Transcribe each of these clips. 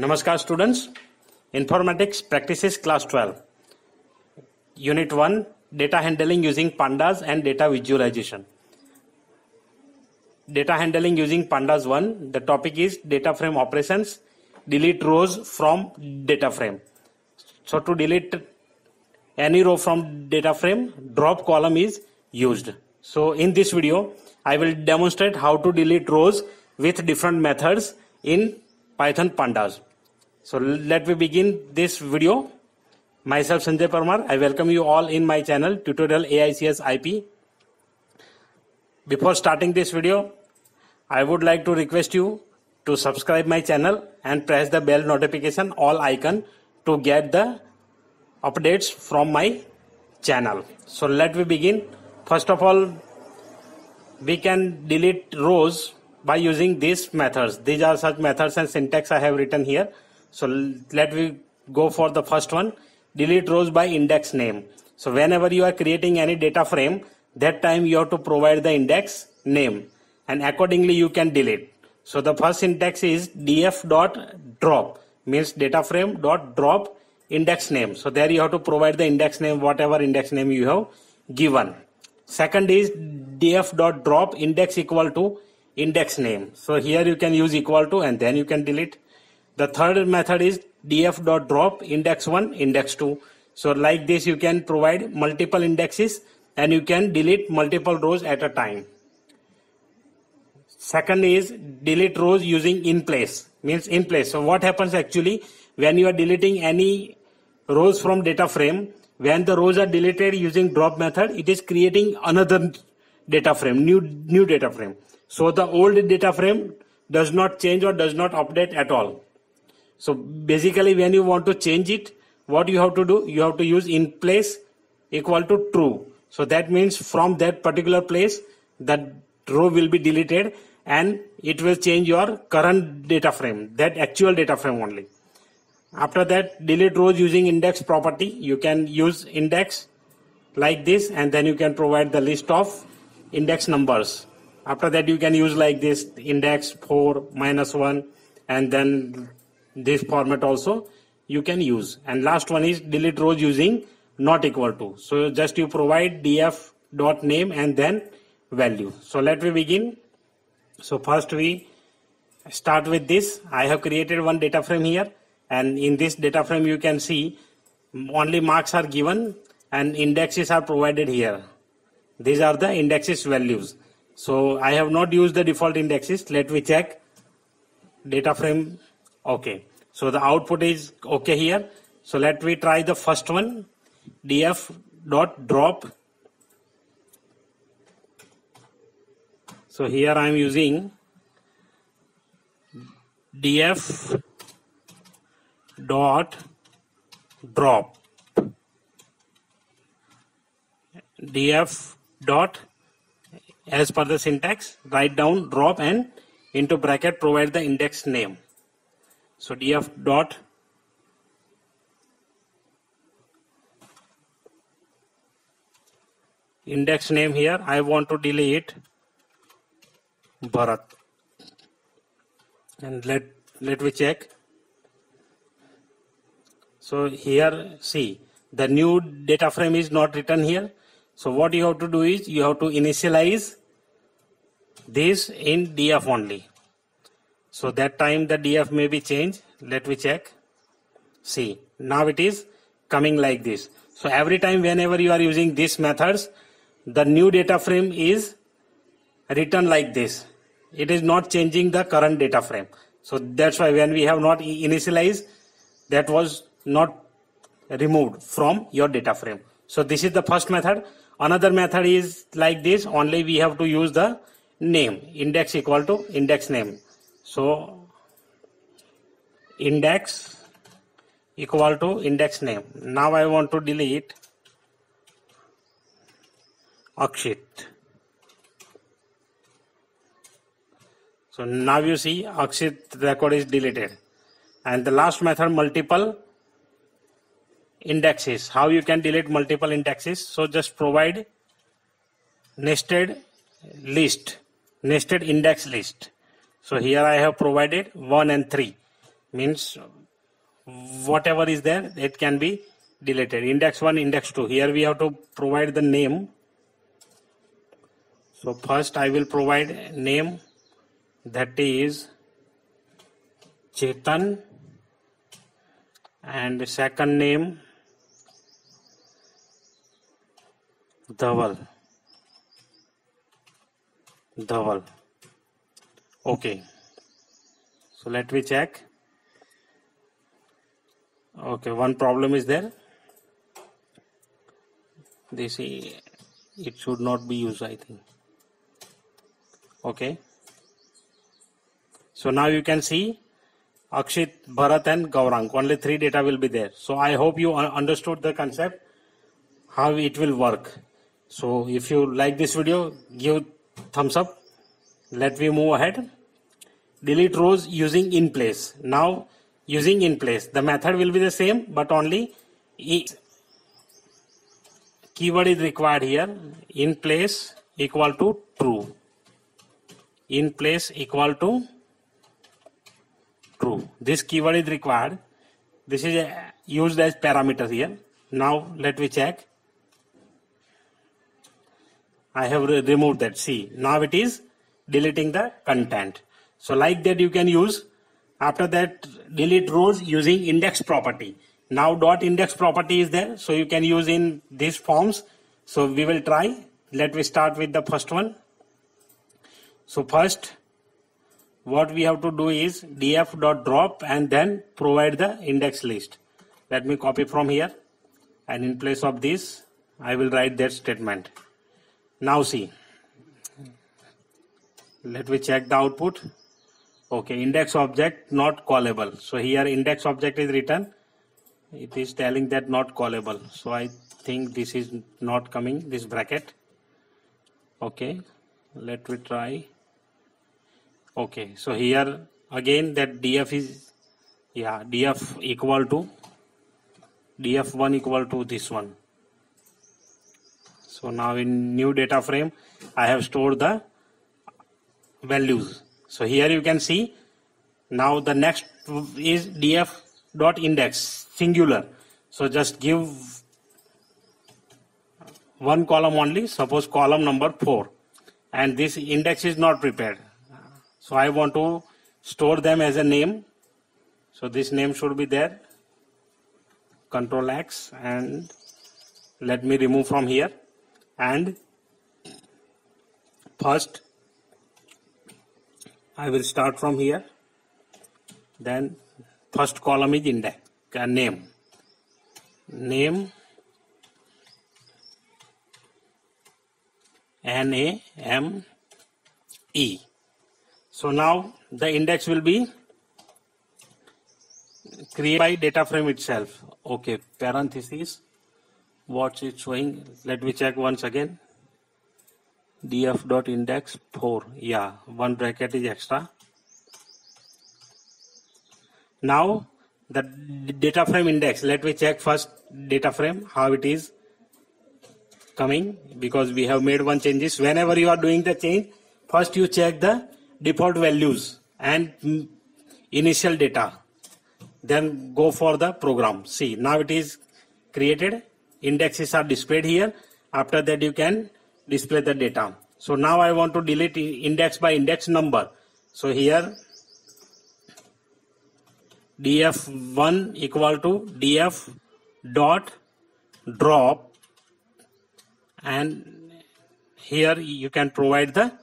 Namaskar students, Informatics Practices Class 12, Unit 1, Data Handling using Pandas and Data Visualization. Data Handling using Pandas 1, the topic is Data Frame Operations, delete rows from data frame. So to delete any row from data frame, drop column is used. So in this video, I will demonstrate how to delete rows with different methods in Python Pandas. So let me begin this video. Myself Sanjay Parmar. I welcome you all in my channel Tutorial AICS IP. Before starting this video, I would like to request you to subscribe my channel and press the bell notification all icon to get the updates from my channel. So let me begin. First of all, we can delete rows by using these methods. These are such methods and syntax I have written here. So let me go for the first one. Delete rows by index name. So whenever you are creating any data frame, that time you have to provide the index name and accordingly you can delete. So the first syntax is df.drop, means data frame dot drop index name. So there you have to provide the index name, whatever index name you have given. Second is df.drop index equal to index name. So here you can use equal to and then you can delete. The third method is df.drop index 1 index 2. So like this you can provide multiple indexes and you can delete multiple rows at a time. Second is delete rows using in place, means in place. So what happens actually when you are deleting any rows from data frame, when the rows are deleted using drop method, it is creating another data frame, new data frame. So the old data frame does not change or does not update at all. So basically when you want to change it, what you have to do, you have to use in place equal to true. So that means from that particular place, that row will be deleted and it will change your current data frame, that actual data frame only. After that, delete rows using index property. You can use index like this and then you can provide the list of index numbers. After that, you can use like this index 4 minus 1 and then this format also you can use. And last one is delete rows using not equal to. So just you provide df.name and then value. So let me begin. So first we start with this. I have created one data frame here. And in this data frame, you can see only marks are given and indexes are provided here. These are the indexes values. So I have not used the default indexes. Let me check data frame. Okay. So the output is okay here. So let me try the first one, df.drop. So here I am using df dot drop df dot, as per the syntax, write down drop and into bracket provide the index name. So df dot index name, here I want to delete Bharat and let me check. So here see the new data frame is not written here. So what you have to do is you have to initialize this in df only. So that time the df may be changed. Let me check. See, now it is coming like this. So every time whenever you are using these methods, the new data frame is written like this. It is not changing the current data frame. So that's why when we have not initialized, that was not removed from your data frame. So this is the first method. Another method is like this, only we have to use the name, index equal to index name. So index equal to index name. Now I want to delete Akshit. So now you see Akshit record is deleted. And the last method, multiple indexes. How you can delete multiple indexes? So just provide nested list, nested index list. So here I have provided 1 and 3, means whatever is there, it can be deleted. Index 1, index 2. Here we have to provide the name. So first I will provide name, that is Chetan, and second name Dhaval. Okay. So let me check. Okay, one problem is there. This it should not be used, I think. Okay. So now you can see Akshit, Bharat and Gaurang. Only 3 data will be there. So I hope you understood the concept, how it will work. So if you like this video, give thumbs up. Let me move ahead. Delete rows using in place. Now using in place, the method will be the same, but only keyword is required here. In place equal to true. In place equal to true. This keyword is required. This is used as parameter here. Now let me check. I have removed that. See, now it is deleting the content. So like that you can use. After that, delete rows using index property. Now dot index property is there, so you can use in these forms. So we will try. Let me start with the first one. So first, what we have to do is df.drop and then provide the index list. Let me copy from here, and in place of this I will write that statement. Now see, let me check the output. Okay, index object not callable. So here index object is written. It is telling that not callable. So I think this is not coming, this bracket. Okay, let me try. Okay, so here again that df is, yeah, df equal to df1 equal to this one. So now in new data frame I have stored the values. So here you can see now the next is df.index singular. So just give one column only, suppose column number 4, and this index is not prepared. So I want to store them as a name. So this name should be there. Control X, and let me remove from here. And first I will start from here. Then first column is index, name. Name, N-A-M-E. So now the index will be created by data frame itself. Okay, parenthesis, what's it showing? Let me check once again. df.index 4, yeah, one bracket is extra. Now the data frame index, let me check first data frame how it is coming, because we have made one changes. Whenever you are doing the change, first you check the default values and initial data, then go for the program. See, now it is created, indexes are displayed here. After that you can display the data. So now I want to delete index by index number. So here df1 equal to df dot drop, and here you can provide the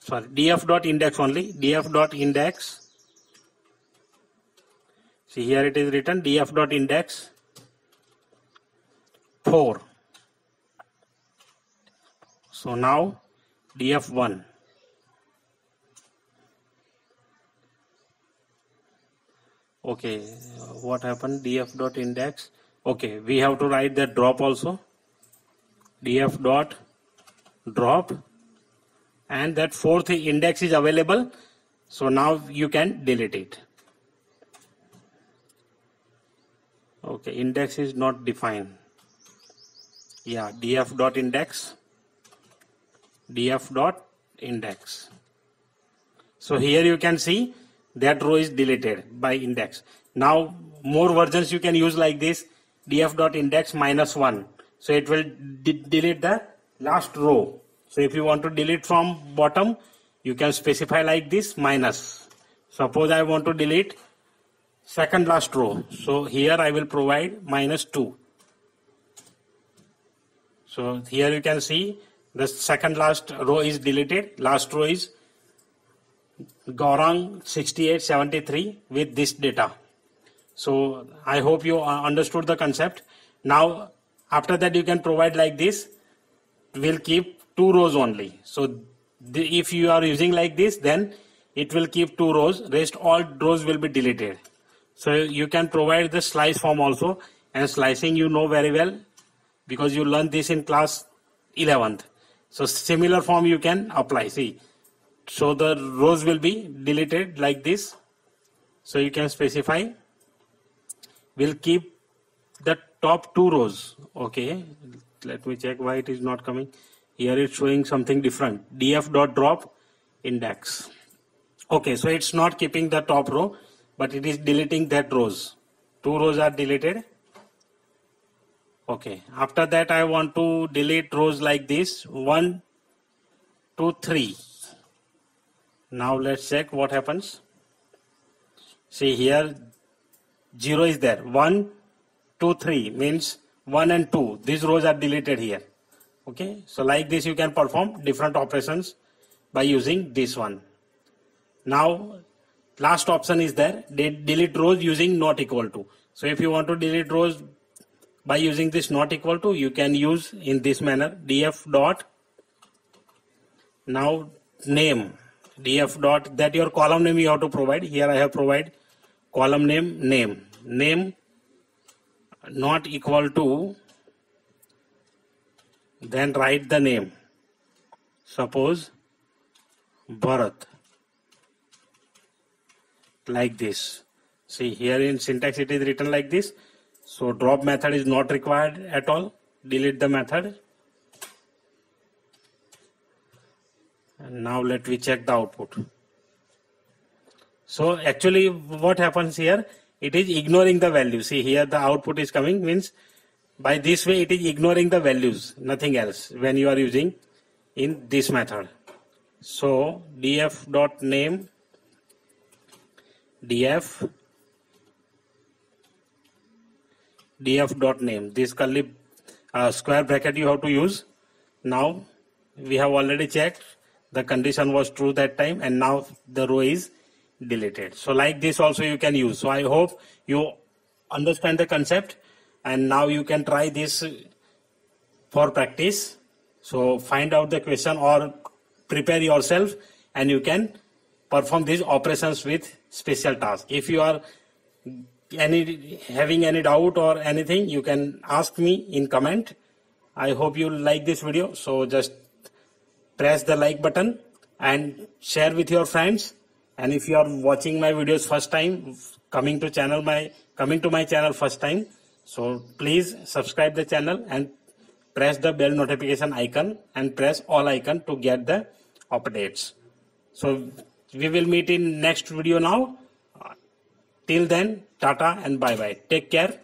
df dot index only, df dot index. See, here it is written df dot index 4. So now df1. Okay, what happened? df dot index. Okay, we have to write that drop also. df dot drop, and that 4th index is available. So now you can delete it. Okay, index is not defined. Yeah, df dot index. df dot index. So here you can see that row is deleted by index. Now more versions you can use like this, df.index -1. So it will delete the last row. So if you want to delete from bottom, you can specify like this minus. Suppose I want to delete second last row. So here I will provide -2. So here you can see the second last row is deleted. Last row is Gaurang 6873 with this data. So I hope you understood the concept. Now after that you can provide like this. Will keep 2 rows only. So if you are using like this, then it will keep 2 rows. Rest all rows will be deleted. So you can provide the slice form also, and slicing you know very well because you learned this in class 11th. So similar form you can apply. See, so the rows will be deleted like this. So you can specify will keep the top 2 rows. Okay, let me check why it is not coming. Here it's showing something different. df.drop index. Okay, so it's not keeping the top row, but it is deleting that rows. 2 rows are deleted. Okay, after that I want to delete rows like this, 1, 2, 3. Now let's check what happens. See here 0 is there. 1, 2, 3 means 1 and 2. These rows are deleted here. Okay, so like this you can perform different operations by using this one. Now last option is there, delete rows using not equal to. So if you want to delete rows by using this not equal to, you can use in this manner, df dot now name, df dot that your column name you have to provide. Here I have provide column name not equal to, then write the name, suppose Bharat, like this. See here in syntax it is written like this. So drop method is not required at all. Delete the method. And now let me check the output. So actually what happens here, it is ignoring the value. See here the output is coming, means by this way it is ignoring the values, nothing else, when you are using in this method. So df.name df.name, this curly square bracket you have to use. Now we have already checked the condition was true that time, and now the row is deleted. So like this also you can use. So I hope you understand the concept, and now you can try this for practice. So find out the question or prepare yourself, and you can perform these operations with special task. If you are having any doubt or anything, you can ask me in comment. I hope you like this video. So just press the like button and share with your friends. And if you are watching my videos first time, coming to my channel first time, so please subscribe the channel and press the bell notification icon and press all icon to get the updates. So we will meet in next video now. Till then, tata and bye bye. Take care.